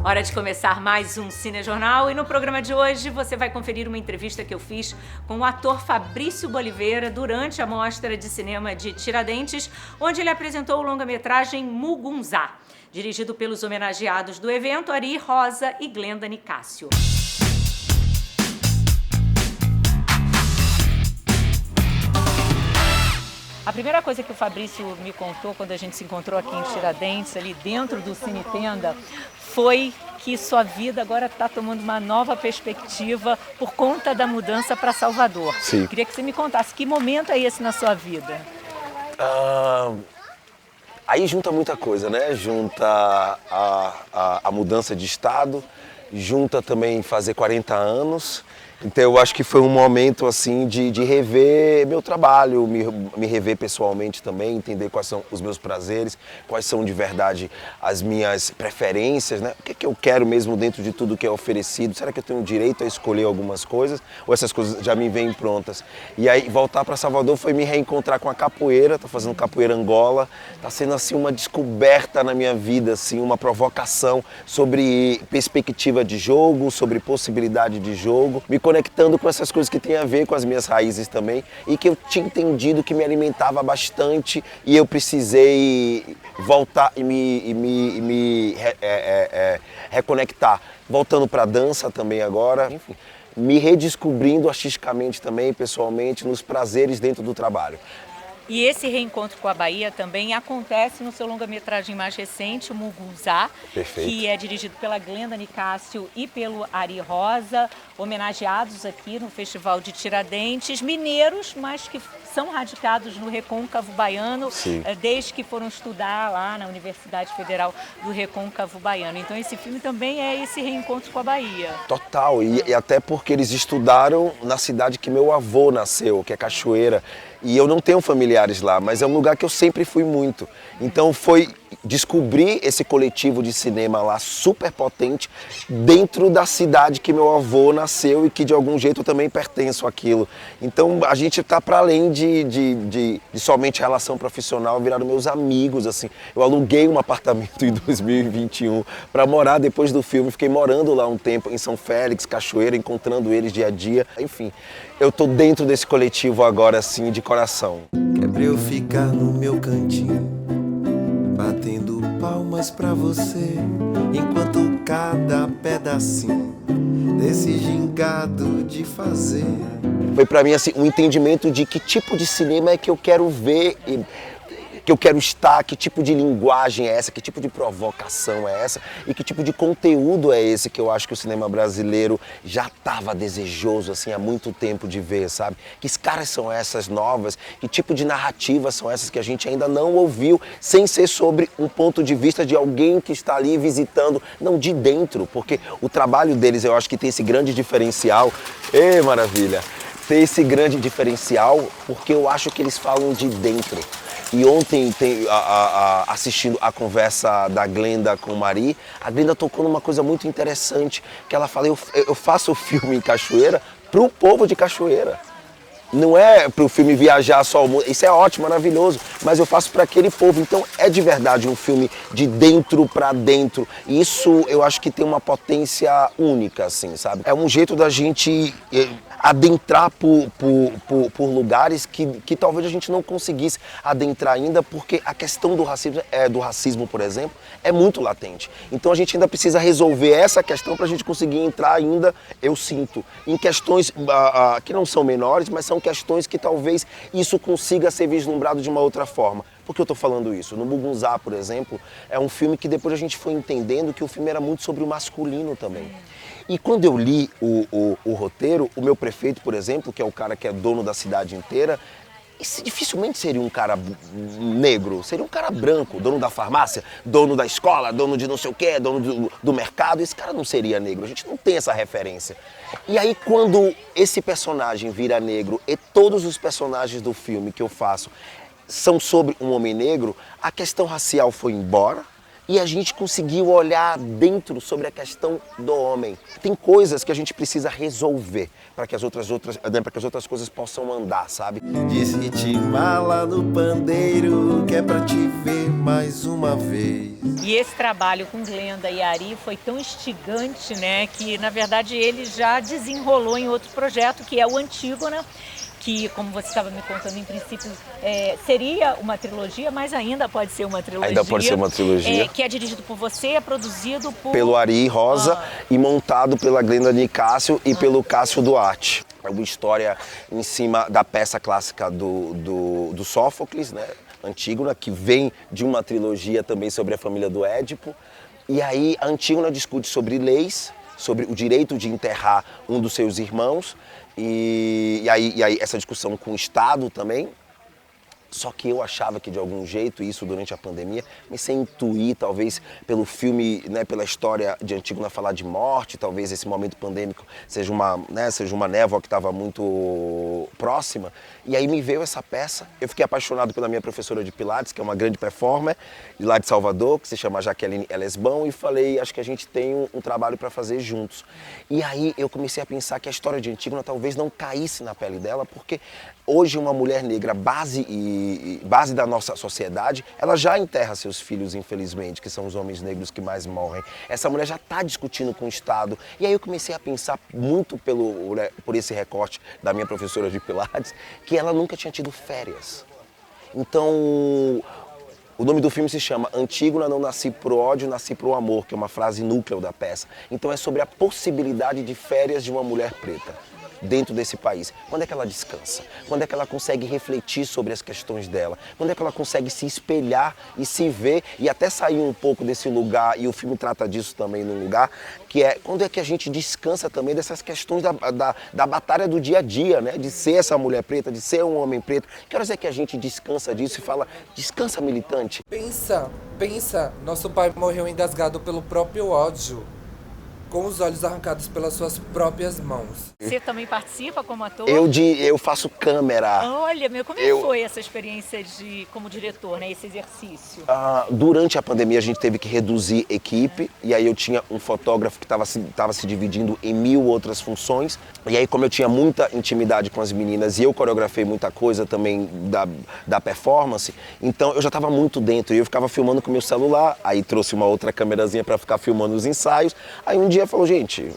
Hora de começar mais um Cinejornal e no programa de hoje você vai conferir uma entrevista que eu fiz com o ator Fabrício Boliveira durante a Mostra de Cinema de Tiradentes, onde ele apresentou o longa-metragem Mugunzá, dirigido pelos homenageados do evento Ari Rosa e Glenda Nicásio. A primeira coisa que o Fabrício me contou quando a gente se encontrou aqui em Tiradentes, ali dentro do Cine Tenda, foi que sua vida agora está tomando uma nova perspectiva por conta da mudança para Salvador. Sim. Queria que você me contasse, que momento é esse na sua vida? Aí junta muita coisa, né? Junta a mudança de estado, junta também fazer 40 anos. Então eu acho que foi um momento assim de rever meu trabalho, me rever pessoalmente também, entender quais são os meus prazeres, quais são de verdade as minhas preferências, né? O que é que eu quero mesmo dentro de tudo que é oferecido? Será que eu tenho direito a escolher algumas coisas ou essas coisas já me vêm prontas? E aí voltar para Salvador foi me reencontrar com a capoeira, tô fazendo capoeira Angola, tá sendo assim uma descoberta na minha vida, assim, uma provocação sobre perspectiva de jogo, sobre possibilidade de jogo, me conectando com essas coisas que tem a ver com as minhas raízes também e que eu tinha entendido que me alimentava bastante e eu precisei voltar e me reconectar, voltando para a dança também agora, enfim, me redescobrindo artisticamente também, pessoalmente, nos prazeres dentro do trabalho. E esse reencontro com a Bahia também acontece no seu longa-metragem mais recente, o Mugunzá, que é dirigido pela Glenda Nicásio e pelo Ari Rosa, homenageados aqui no Festival de Tiradentes, mineiros, mas que são radicados no Recôncavo Baiano, desde que foram estudar lá na Universidade Federal do Recôncavo Baiano. Então esse filme também é esse reencontro com a Bahia. Total, e até porque eles estudaram na cidade que meu avô nasceu, que é Cachoeira. E eu não tenho familiares lá, mas é um lugar que eu sempre fui muito. Então foi descobrir esse coletivo de cinema lá super potente dentro da cidade que meu avô nasceu e que de algum jeito eu também pertenço àquilo. Então a gente está para além de somente relação profissional, viraram meus amigos, assim. Eu aluguei um apartamento em 2021 para morar depois do filme, fiquei morando lá um tempo em São Félix, Cachoeira, encontrando eles dia a dia, enfim. Eu tô dentro desse coletivo agora, assim, de coração. É pra eu ficar no meu cantinho, batendo palmas pra você, enquanto cada pedacinho desse gingado de fazer. Foi pra mim, assim, um entendimento de que tipo de cinema é que eu quero ver, que eu quero estar, que tipo de linguagem é essa, que tipo de provocação é essa e que tipo de conteúdo é esse que eu acho que o cinema brasileiro já estava desejoso assim há muito tempo de ver, sabe? Que caras são essas novas, que tipo de narrativas são essas que a gente ainda não ouviu, sem ser sobre um ponto de vista de alguém que está ali visitando, não de dentro, porque o trabalho deles eu acho que tem esse grande diferencial. Ê, maravilha! Tem esse grande diferencial porque eu acho que eles falam de dentro. E ontem, assistindo a conversa da Glenda com o Mari, a Glenda tocou numa coisa muito interessante, que ela fala, eu faço o filme em Cachoeira pro povo de Cachoeira. Não é pro filme viajar só o mundo, isso é ótimo, maravilhoso, mas eu faço para aquele povo. Então é de verdade um filme de dentro para dentro. E isso eu acho que tem uma potência única, assim, sabe? É um jeito da gente adentrar por lugares que talvez a gente não conseguisse adentrar ainda, porque a questão do racismo, por exemplo, é muito latente. Então a gente ainda precisa resolver essa questão para a gente conseguir entrar ainda, eu sinto, em questões que não são menores, mas são questões que talvez isso consiga ser vislumbrado de uma outra forma. Por que eu estou falando isso? No Mugunzá, por exemplo, é um filme que depois a gente foi entendendo que o filme era muito sobre o masculino também. E quando eu li o roteiro, o meu prefeito, por exemplo, que é o cara que é dono da cidade inteira, esse dificilmente seria um cara negro, seria um cara branco, dono da farmácia, dono da escola, dono de não sei o quê, dono do mercado. Esse cara não seria negro, a gente não tem essa referência. E aí quando esse personagem vira negro e todos os personagens do filme que eu faço são sobre um homem negro, a questão racial foi embora. E a gente conseguiu olhar dentro sobre a questão do homem. Tem coisas que a gente precisa resolver para que as outras coisas possam andar, sabe? Disse te mala no pandeiro, que é pra te ver mais uma vez. E esse trabalho com Glenda e Ari foi tão instigante, né, que na verdade ele já desenrolou em outro projeto, que é o Antígona, que, como você estava me contando, em princípio seria uma trilogia, mas ainda pode ser uma trilogia. Ainda pode ser uma trilogia. Que é dirigido por você, é produzido pelo Ari Rosa e montado pela Glenda Nicásio e pelo Cássio Duarte. É uma história em cima da peça clássica do Sófocles, né? Antígona, que vem de uma trilogia também sobre a família do Édipo. E aí a Antígona discute sobre leis, sobre o direito de enterrar um dos seus irmãos, e aí essa discussão com o Estado também. Só que eu achava que de algum jeito, isso durante a pandemia, comecei a intuir, talvez pelo filme, né, pela história de Antígona falar de morte, talvez esse momento pandêmico seja uma névoa que estava muito próxima. E aí me veio essa peça, eu fiquei apaixonado pela minha professora de Pilates, que é uma grande performer, de lá de Salvador, que se chama Jaqueline Elesbão, e falei, acho que a gente tem um trabalho para fazer juntos. E aí eu comecei a pensar que a história de Antígona talvez não caísse na pele dela, porque hoje uma mulher negra, base da nossa sociedade, ela já enterra seus filhos, infelizmente, que são os homens negros que mais morrem. Essa mulher já está discutindo com o Estado. E aí eu comecei a pensar muito por esse recorte da minha professora de Pilates, que ela nunca tinha tido férias. Então, o nome do filme se chama Antígona, não nasci pro ódio, nasci pro amor, que é uma frase núcleo da peça. Então é sobre a possibilidade de férias de uma mulher preta dentro desse país. Quando é que ela descansa? Quando é que ela consegue refletir sobre as questões dela? Quando é que ela consegue se espelhar e se ver e até sair um pouco desse lugar, e o filme trata disso também num lugar, que é quando é que a gente descansa também dessas questões da batalha do dia a dia, né? De ser essa mulher preta, de ser um homem preto. Que horas é que a gente descansa disso e fala, descansa, militante? Pensa, nosso pai morreu engasgado pelo próprio ódio, com os olhos arrancados pelas suas próprias mãos. Você também participa como ator? Eu faço câmera. Olha, como foi essa experiência como diretor, né, esse exercício? Durante a pandemia a gente teve que reduzir equipe, e aí eu tinha um fotógrafo que estava se dividindo em 1000 outras funções. E aí, como eu tinha muita intimidade com as meninas e eu coreografei muita coisa também da performance, então eu já estava muito dentro e eu ficava filmando com o meu celular, aí trouxe uma outra câmerazinha para ficar filmando os ensaios. Aí um dia falou, gente,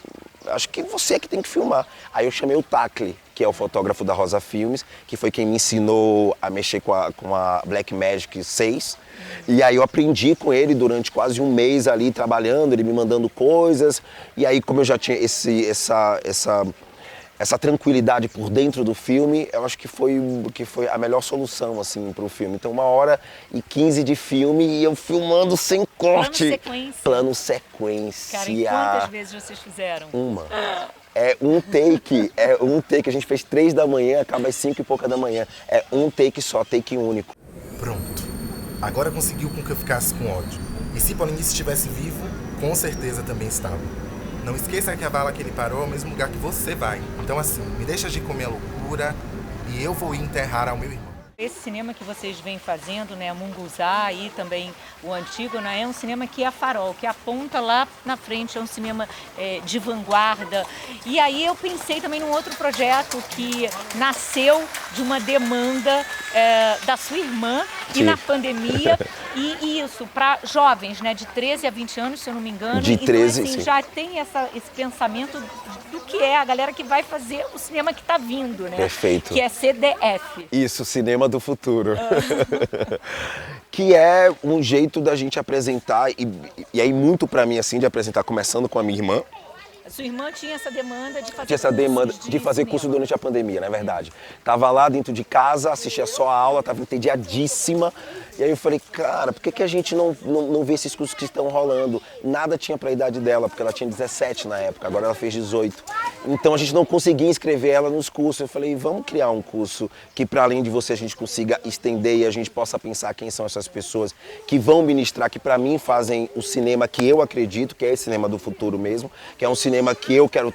acho que você é que tem que filmar. Aí eu chamei o Tacli, que é o fotógrafo da Rosa Filmes, que foi quem me ensinou a mexer com a Blackmagic 6. E aí eu aprendi com ele durante quase um mês ali trabalhando, ele me mandando coisas. E aí, como eu já tinha essa tranquilidade por dentro do filme, eu acho que foi a melhor solução, assim, para o filme. Então, 1h15 de filme e eu filmando sem corte. Plano sequência. Plano sequência. Cara, e quantas vezes vocês fizeram? Uma. É um take. A gente fez 3 da manhã, acaba às 5 e pouca da manhã. É um take só, take único. Pronto. Agora conseguiu com que eu ficasse com ódio. E se Paulinho estivesse vivo, com certeza também estava. Não esqueça que a bala que ele parou é o mesmo lugar que você vai. Então assim, me deixa de comer a loucura e eu vou ir enterrar ao meu irmão. Esse cinema que vocês vêm fazendo, né, Munguzá e também o Antígona, é um cinema que é farol, que aponta lá na frente, é um cinema de vanguarda. E aí eu pensei também num outro projeto que nasceu de uma demanda da sua irmã e na pandemia, e isso, para jovens, né, de 13 a 20 anos, se eu não me engano. De 13, então, assim, sim. já tem esse pensamento do que é a galera que vai fazer o cinema que está vindo, né? Perfeito. Que é CDF. Isso, cinema do futuro. Que é um jeito da gente apresentar, e aí muito pra mim, assim, de apresentar, começando com a minha irmã. A sua irmã tinha essa demanda de fazer curso durante a pandemia, na verdade. Tava lá dentro de casa, assistia só a aula, tava entediadíssima. E aí eu falei, cara, por que a gente não vê esses cursos que estão rolando? Nada tinha pra idade dela, porque ela tinha 17 na época, agora ela fez 18. Então a gente não conseguia inscrever ela nos cursos. Eu falei, vamos criar um curso que, para além de você, a gente consiga estender e a gente possa pensar quem são essas pessoas que vão ministrar, que para mim fazem o cinema que eu acredito, que é esse cinema do futuro mesmo, que é um cinema que eu quero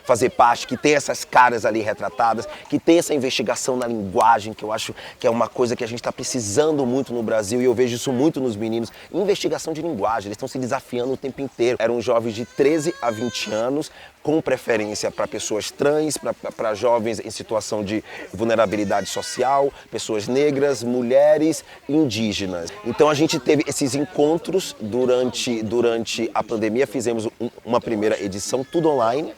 fazer parte, que tem essas caras ali retratadas, que tem essa investigação na linguagem, que eu acho que é uma coisa que a gente está precisando muito no Brasil, e eu vejo isso muito nos meninos. Investigação de linguagem, eles estão se desafiando o tempo inteiro. Eram jovens de 13 a 20 anos, com preferência para pessoas trans, para jovens em situação de vulnerabilidade social, pessoas negras, mulheres, indígenas. Então a gente teve esses encontros durante a pandemia, fizemos uma primeira edição, tudo online.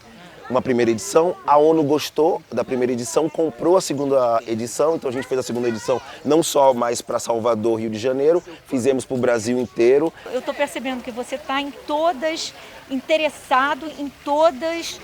Uma primeira edição, a ONU gostou da primeira edição, comprou a segunda edição, então a gente fez a segunda edição não só mais para Salvador, Rio de Janeiro, fizemos para o Brasil inteiro. Eu estou percebendo que você está interessado em todas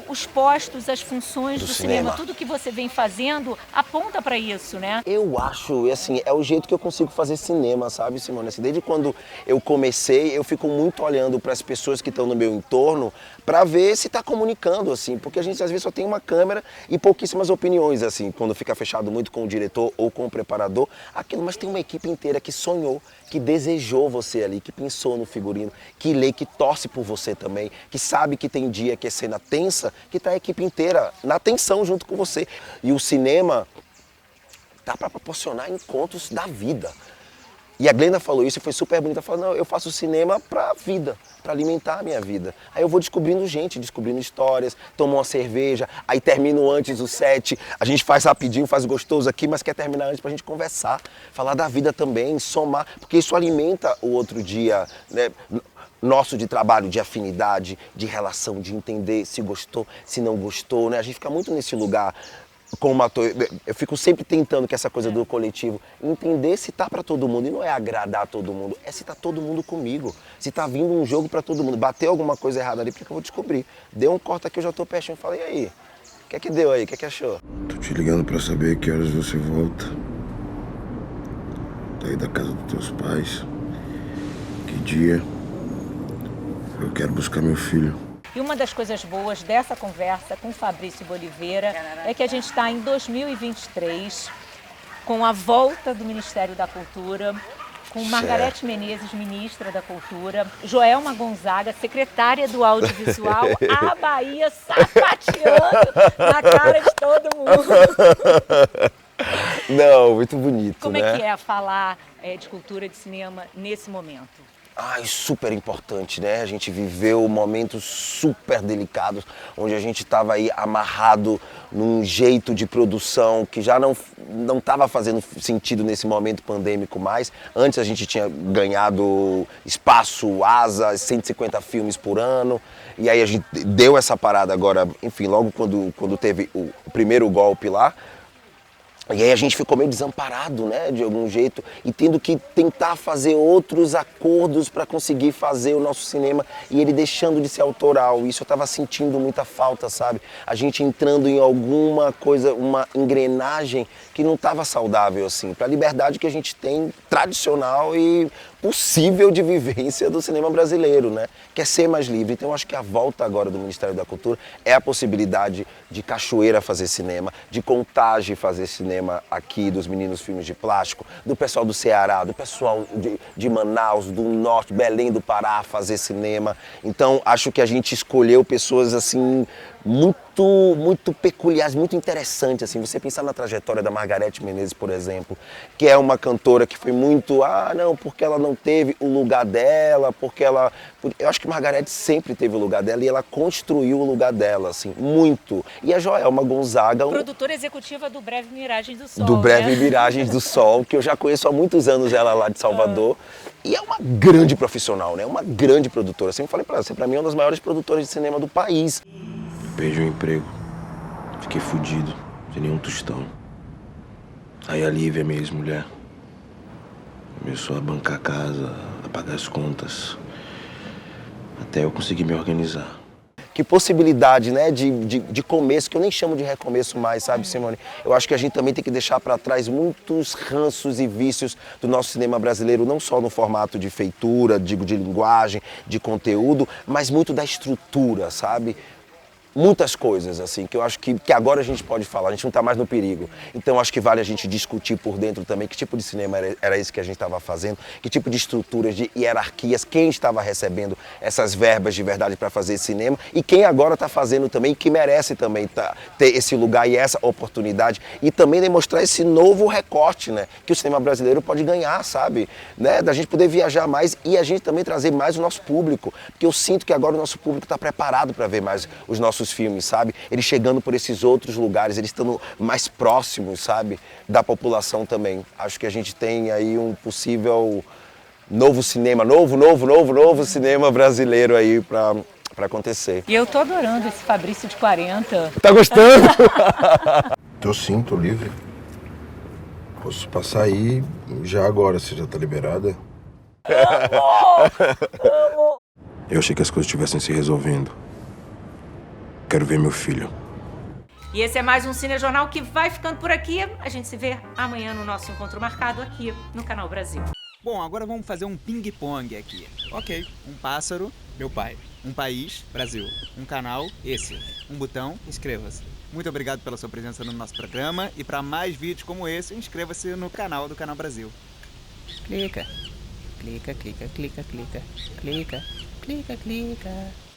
os postos, as funções do cinema, tudo que você vem fazendo aponta para isso, né? Eu acho, assim, é o jeito que eu consigo fazer cinema, sabe, Simone? Assim, desde quando eu comecei, eu fico muito olhando para as pessoas que estão no meu entorno para ver se está comunicando, assim, porque a gente às vezes só tem uma câmera e pouquíssimas opiniões, assim, quando fica fechado muito com o diretor ou com o preparador, aquilo, mas tem uma equipe inteira que sonhou, que desejou você ali, que pensou no figurino, que lê, que torce por você também, que sabe que tem dia que é cena tensa, que está a equipe inteira na tensão junto com você. E o cinema tá para proporcionar encontros da vida. E a Glenda falou isso e foi super bonita. Ela falou, não, eu faço cinema para a vida, para alimentar a minha vida. Aí eu vou descobrindo gente, descobrindo histórias, tomo uma cerveja, aí termino antes o set, a gente faz rapidinho, faz gostoso aqui, mas quer terminar antes pra gente conversar, falar da vida também, somar, porque isso alimenta o outro dia, né? Nosso de trabalho, de afinidade, de relação, de entender se gostou, se não gostou, né? A gente fica muito nesse lugar como ator. Eu fico sempre tentando que essa coisa do coletivo, entender se tá para todo mundo, e não é agradar todo mundo, é se tá todo mundo comigo, se tá vindo um jogo para todo mundo, bateu alguma coisa errada ali, porque eu vou descobrir. Deu um corte aqui, eu já tô pertinho, falei, e aí? O que deu aí? O que achou? Tô te ligando pra saber que horas você volta. Daí da casa dos teus pais. Que dia? Eu quero buscar meu filho. E uma das coisas boas dessa conversa com Fabrício Boliveira é que a gente está em 2023, com a volta do Ministério da Cultura, com Margareth Menezes, ministra da Cultura, Joelma Gonzaga, secretária do Audiovisual, a Bahia sapateando na cara de todo mundo. Não, muito bonito, Como né? é que é falar de cultura, de cinema nesse momento? Ai, super importante, né? A gente viveu momentos super delicados, onde a gente estava aí amarrado num jeito de produção que já não estava fazendo sentido nesse momento pandêmico mais. Antes a gente tinha ganhado espaço, asa, 150 filmes por ano, e aí a gente deu essa parada agora, enfim, logo quando teve o primeiro golpe lá. E aí a gente ficou meio desamparado, né, de algum jeito, e tendo que tentar fazer outros acordos para conseguir fazer o nosso cinema, e ele deixando de ser autoral. Isso eu estava sentindo muita falta, sabe? A gente entrando em alguma coisa, uma engrenagem que não estava saudável, assim, para a liberdade que a gente tem tradicional e possível de vivência do cinema brasileiro, né? Quer ser mais livre. Então eu acho que a volta agora do Ministério da Cultura é a possibilidade de Cachoeira fazer cinema, de Contagem fazer cinema aqui, dos meninos filmes de plástico, do pessoal do Ceará, do pessoal de Manaus, do Norte, Belém do Pará fazer cinema. Então acho que a gente escolheu pessoas assim muito peculiares, muito interessantes, assim, você pensar na trajetória da Margareth Menezes, por exemplo, que é uma cantora que foi muito, não, porque ela não teve o lugar dela, porque ela... Eu acho que Margareth sempre teve o lugar dela e ela construiu o lugar dela, assim, muito. E a Joelma Gonzaga... Produtora executiva do Breve Miragens do Sol, do Breve né? Miragens do Sol, que eu já conheço há muitos anos ela lá de Salvador. E é uma grande profissional, né? Uma grande produtora. Sempre falei pra ela, você pra mim é uma das maiores produtoras de cinema do país. Perdi o emprego. Fiquei fudido, sem nenhum tostão. Aí a Lívia, minha ex-mulher, começou a bancar a casa, a pagar as contas, até eu conseguir me organizar. Que possibilidade, né, de começo, que eu nem chamo de recomeço mais, sabe, Simone? Eu acho que a gente também tem que deixar para trás muitos ranços e vícios do nosso cinema brasileiro, não só no formato de feitura, digo, de linguagem, de conteúdo, mas muito da estrutura, sabe? muitas coisas, assim, que eu acho que agora a gente pode falar, a gente não está mais no perigo. Então acho que vale a gente discutir por dentro também que tipo de cinema era esse que a gente estava fazendo, que tipo de estruturas, de hierarquias, quem estava recebendo essas verbas de verdade para fazer cinema e quem agora está fazendo também, que merece também ter esse lugar e essa oportunidade e também demonstrar esse novo recorte, né, que o cinema brasileiro pode ganhar, sabe? Né, da gente poder viajar mais e a gente também trazer mais o nosso público, porque eu sinto que agora o nosso público está preparado para ver mais os nossos filmes, sabe? Eles chegando por esses outros lugares, eles estando mais próximos, sabe? Da população também. Acho que a gente tem aí um possível novo cinema, novo cinema brasileiro aí para acontecer. E eu tô adorando esse Fabrício de 40. Tá gostando? Tô sim, tô livre. Posso passar aí já agora, você já tá liberada? Eu achei que as coisas estivessem se resolvendo. Quero ver meu filho. E esse é mais um Cinejornal que vai ficando por aqui. A gente se vê amanhã no nosso encontro marcado aqui no Canal Brasil. Bom, agora vamos fazer um ping-pong aqui. Ok, um pássaro, meu pai. Um país, Brasil. Um canal, esse. Um botão, inscreva-se. Muito obrigado pela sua presença no nosso programa e para mais vídeos como esse, inscreva-se no canal do Canal Brasil. Clica. Clica, clica, clica, clica. Clica, clica, clica.